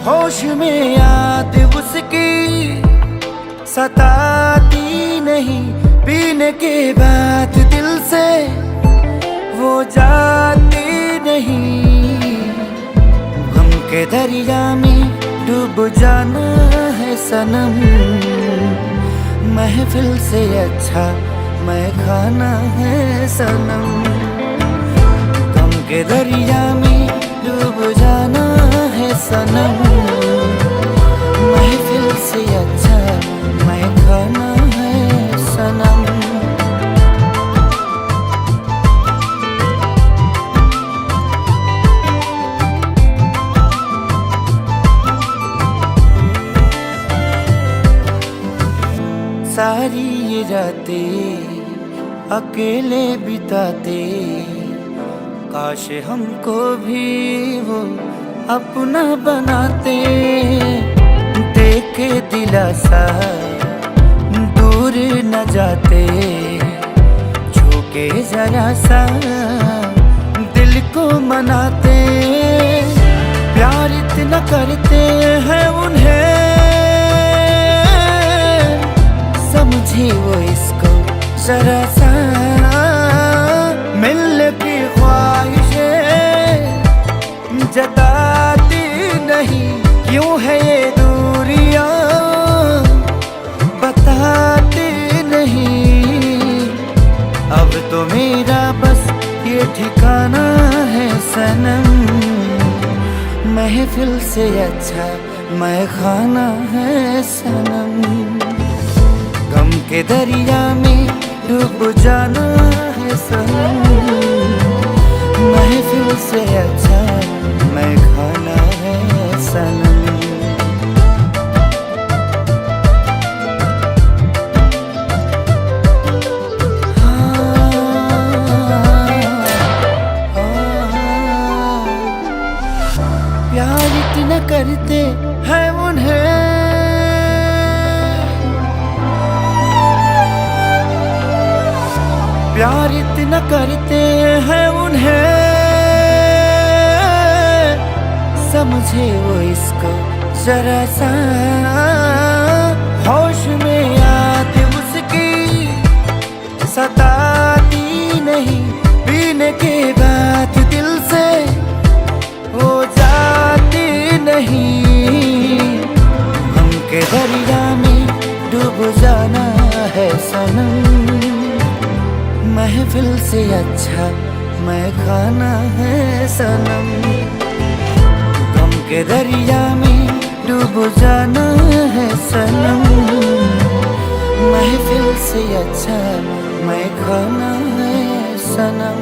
होश में याद उसकी सताती नहीं, पीने के बाद दिल से वो जाती नहीं। गम के दरिया में डूब जाना है सनम, महफिल से अच्छा मैं खाना है सनम। गम के दरिया में डूब जाना है सनम, महफिल से अच्छा मैं खाना है सनम। सारी ये रातें अकेले बिताते, काश हमको भी वो अपना बनाते। देखे दिलासा दूर न जाते, झुके जरा सा दिल को मनाते। प्यार इतना करते हैं उन्हें, समझे वो इसको जरा सा। मिलने की ख्वाहिशें जताती नहीं, क्यों है ये दूरियां बताती नहीं। अब तो मेरा बस ये ठिकाना है सनम, महफिल से अच्छा मैं खाना है सनम। गम के दरिया में डूब जाना है सनम, महफिल से अच्छा मैं खाना है सनम। प्यार इतना करते हैं उन्हें, प्यार इतना करते हैं उन्हें, समझे वो इसको जरा सा। होश में याद उसकी सताती नहीं, पीने के बाद दिल से वो जाती नहीं। गम के दरिया में डूब जाना है सनम, महफिल से अच्छा मैं खाना है सनम। गम के दरिया में डूब जाना है सनम, महफिल से अच्छा मैं खाना है सनम।